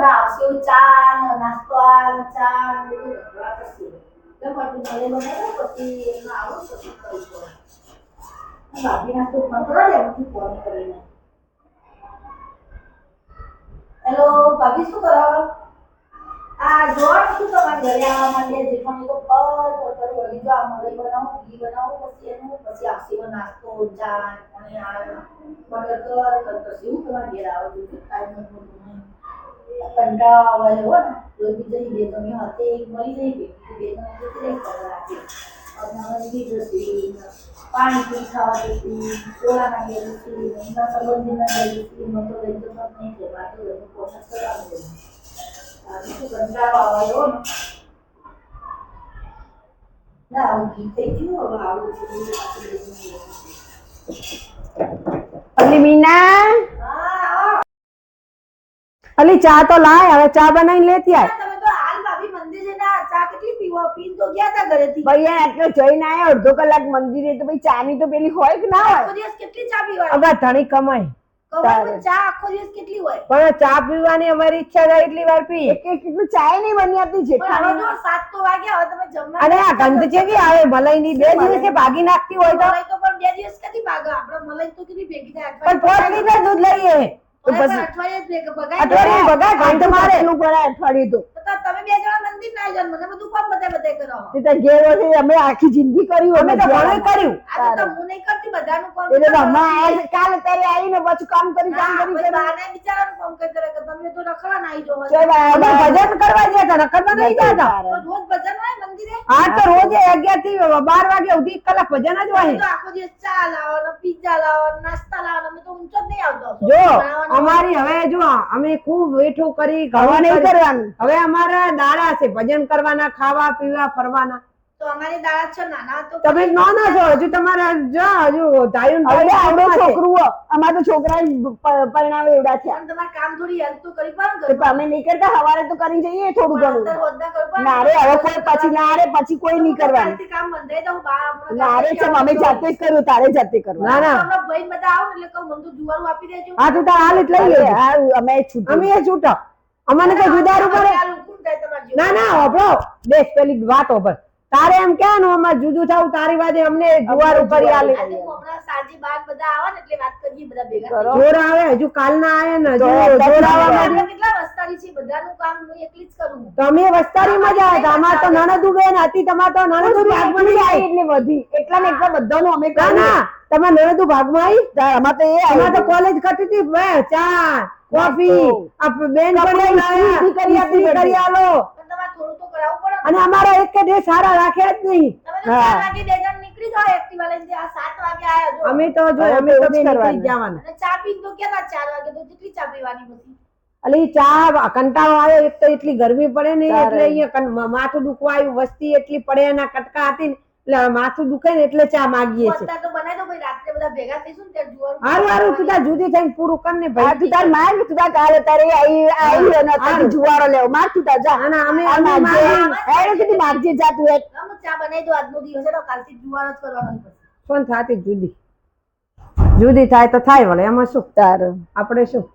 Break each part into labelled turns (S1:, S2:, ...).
S1: બધા આવશે ચા ને નાસ્તો આ ચા ને બધું કરશે તો પાટું મળે બનાવ્યો પછી એમાં આવું પછી કરી પડે ભાભી ના તો ફોન કરો ને હું ફોન કરીને હેલો ભાભી શું કરો આ જોડ શું તમારે ઘરે આવવા માંડે જેઠાણી તો પર વળી જો આ મલાઈ બનાવું ઘી બનાવું પછી એનું પછી આપસી નાસ્તો ચા અને આ બટર કરશે હું તમારે ઘેર આવો છું ટાઈમ નથી કંટાળો આવે હો ને રોજ જઈ બે તમે હાથે એક મળી જઈ બે તમે જઈ રાખી અને બીજી પાણી પી ખાવા દેતી સોળા ના દેતી એના સંબંધી ના દેતી મને તો લઈ જતો નહીં કે વાતો લઈને પોષણ કરાવી દે શું કંટાળો આવે હો ને ના હું ગીતે ગયું હવે આવું છું
S2: અલી મીના
S1: હા
S2: અલી ચા તો લાય હવે ચા બનાવીને લેતી આય
S1: તમે તો હાલ ભાભી મંદિર જઈને ચા કેટલી પીવો પીન તો ગયા તા ઘરેથી
S2: ભૈયા એટલે જઈને આયા અડધો કલાક મંદિરે તો ભાઈ ચા ની તો પેલી હોય કે ના હોય
S1: આખો દિવસ કેટલી ચા પીવાની
S2: અગા ધણી કમાય
S1: કમાઈ ચા આખો દિવસ કેટલી હોય
S2: પણ ચા પીવાની અમારી ઈચ્છા થાય એટલી વાર પી એક કેટલું ચાય નહીં બની આપતી છે
S1: પણ હવે જો 7 તો વાગ્યા હવે તમે જમવા
S2: અને આ ગંધ જેવી આવે મલાઈ ની 2 દિવસે ભાગી નાખતી હોય તો
S1: મલાઈ તો પણ 2 દિવસ કદી ભાગે આપણે મલાઈ તો કેટલી ભેગી થાય
S2: પણ 5 લીટર દૂધ લઈએ તો પછી
S1: અઠવાડિયે
S2: ગંધ મારે એટલું પડે અઠવાડિયું તો
S1: તમે બે જણા મંદિર ના જાવ મને બધું કામ બતાય કરો
S2: તે ઘેર છે અમે આખી જિંદગી કર્યું અમે તો ઘણું કર્યું
S1: આ તો હું નહીં કરતી બધાનું કામ
S2: એટલે તો હમણાં કાલ અત્યારે આવીને પછી કામ કરી
S1: બાને બિચારાનું કામ કરે કે તમે તો રખડા ના આવી જાવ
S2: અમે ભજન કરવા ગયા હતા રખડવા નહીં જતા
S1: રોજ ભજન હોય મંદિરે
S2: હા તો રોજે 11 થી 12 વાગ્યા સુધી 1 કલાક ભજન જ હોય
S1: તો આખો દિવસ ચા લાવો પિઝા લાવો નાસ્તા લાવો અમે તો ઊંચો જ નહીં આવતો
S2: જો અમારી હવે જો અમે ખૂબ વેઠો કરી ઘણું નહીં કરવાનું હવે અમારા દાડા છે ભજન કરવાના ખાવા પીવા ફરવાના
S1: તો અમારી દાડા છે નાના તો
S2: તમે નાના છો હજુ તમારા જો હજુ ધાયું આવડે છોકરું અમાર તો છોકરા પરિણામે એવડા છે
S1: પણ તમારે કામ થોડી હેલ્પ તો કરી પડે
S2: તો અમે નહીં કરતા હવારે તો કરી જઈએ થોડું ઘણું ના રે હવે કોઈ પછી ના રે પછી કોઈ નહીં કરવાનું
S1: કામ બંધાઈ દઉં બા
S2: ના રે છે અમે જાતે જ કર્યું તારે જાતે કરવાનું ના ના
S1: અમે ભાઈ બધા આવો એટલે કહું મને તો જુવારું આપી દેજો
S2: હા તું તાર હાલ એટલે લઈ લેજે અમે છૂટ અમે છૂટા અમને તો જુદારું પડે ના ના હોબળો દેખ પેલી વાત હોબળ તારે એમ કહેવાનું અમાર જુદું થાવ તારી વાજે અમને જુવાર ઉપર આલે
S1: હમણાં સાજી બાર બધા આવે ને એટલે વાત કરીએ બધા ભેગા
S2: જોર આવે હજુ કાલ ના આયા ને જોર આવવા માંડ્યું
S1: કેટલા વસ્તારી છે બધાનું કામ હું એકલી જ કરું
S2: તમે વસ્તારી માં જાય તમાર તો નણદુ બેન હતી તમાર તો નણદુ ભાગમાં જાય એટલે વધી એટલા ને એટલા બધાનું અમે ના તમાર નણદુ ભાગમાં આવી અમાર તો એ અમાર તો કોલેજ કરતી હતી ચા કોફી આ બેન પણ કરી આલો
S1: થોડું તો કરાવવું પડે
S2: અને અમારા એક કે ડે સારા રાખે જ નહીં
S1: તમે 4 વાગે દેજણ નીકળી જાવ એક્ટિવા લઈને આ 7 વાગે આયા જો
S2: અમે તો જો અમે તો નીકળી જવાના
S1: અને ચા પીન તો કેતા 4 વાગે તો કેટલી ચા પીવાની પછી
S2: અલી ચા કંટાળો આવ્યો એક તો એટલી ગરમી પડે ને એટલે અહીંયા માથું દુખવા આવ્યું વસ્તી એટલી પડે એના કટકા હતી ને એટલે માથું દુખે ને એટલે ચા માંગીએ છે
S1: તો બનાવી દો ભાઈ રાત્રે બધા ભેગા થઈશું ને ત્યારે જુવાર
S2: હારું તું તાર જુદી થઈને પૂરું કર ને ભાઈ
S3: તું તાર માર તું તાર કાલે તારે આવી અને તારી જુવારો લેવ માર તું તાર જા
S2: અને અમે
S3: હેડે સુધી મારજે જા તું એક
S1: ચા બનાવી દો આજનો દિવસ છે કાલથી જુવાર જ કરવાનો
S2: કોણ થાતી જુદી થાય તો થાય વળે એમાં શું
S3: તાર
S2: આપણે શું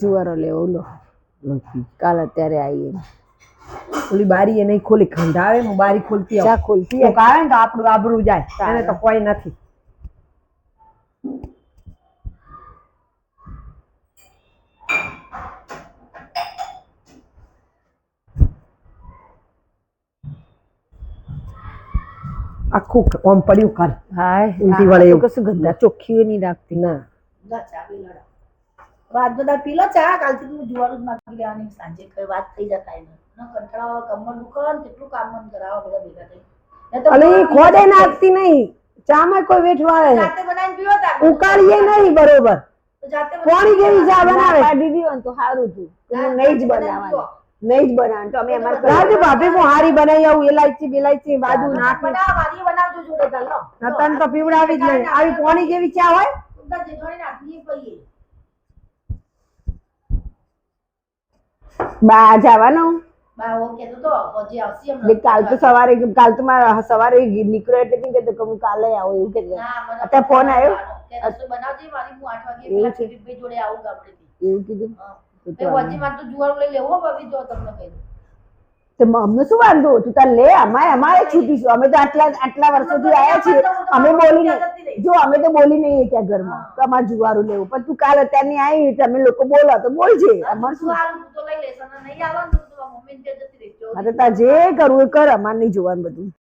S3: જુવારો લેવો લો કાલ અત્યારે આવીએ
S2: ઓલી બારી એ નહીં ખોલી ખંડ આવે હું બારી ખોલતી
S3: ચા ખોલતી
S2: આવે ને તો આપણું આબરૂ જાય એને તો કોઈ નથી આખું ઓમ પડ્યું કર
S3: હાય
S2: ઉલટી વળે એવું
S3: કશું ગંદા ચોખ્ખી નહીં રાખતી
S2: ના
S1: ચા પી લડા વાત બધા પી લો ચા કાલથી તું જુવારું જ નાખી લેવાની સાંજે કઈ વાત થઈ જતા એને કંટાળા કમર દુખે ને કેટલું કામ મન કરાવો બધા ભેગા થઈ
S2: અલે ખોડે નાખતી નહીં ચામાં કોઈ વેઠવાળે
S1: જાતે બનાવીને પીવો તા
S2: ઉકાળીએ નહીં બરોબર
S1: જાતે
S2: કોણી જેવી ચા બનાવે
S3: પાડી દીધું તો સારું હતું નહીં જ બનાવવાનું નહીં જ બનાવવાનું તો અમે અમારે
S2: રાજુ ભાભી હું હારી બનાવી આવું ઇલાયચી બાજુ નાખી
S1: બનાવવાની બનાવજો જોડે ચાલો
S2: નતન તો પીવડાવી જ નહીં આવી કોણી જેવી ચા હોય
S1: ઉધર જેઠોણી નાખી પઈએ
S3: બા જવાનો
S1: બા ઓકે તો હજી આવશે એમ
S3: કાલ તો સવારે મારા સવારે નીકળ્યો એટલે કે હું કાલે આવું એવું કે
S1: ના મને
S3: અત્યારે ફોન આવ્યો
S1: કે રસોઈ બનાવજે મારી, હું 8 વાગે
S2: એવું
S1: પેલા
S2: છે?
S1: કિરીટભાઈ જોડે આવું ગામડેથી.
S2: એવું કીધું
S1: હા.
S2: તો
S1: એ વચ્ચે મારે તો જુવારું લઈ લેવો ભાભી, જો તમને કહી દઉં.
S2: તો અમને શું વાંધો, તું તાર લે, અમારે છૂટીશું, અમે તો આટલા વર્ષોથી આવ્યા છીએ, અમે બોલી નહીં, જો અમે તો બોલી નહીં ક્યાં ઘરમાં કે અમારે જુવારું લેવું, પણ તું કાલ અત્યારની આવી તમે લોકો બોલો તો બોલજે, અમારે શું.
S1: જુવારું તું તો લઈ લેશ અને નહીં આવે ને તો તું મમ્મીને ત્યાં જતી રહીશ.
S2: હા તો તાર જે કરવું એ કર, અમારે નહીં જોવાનું બધું.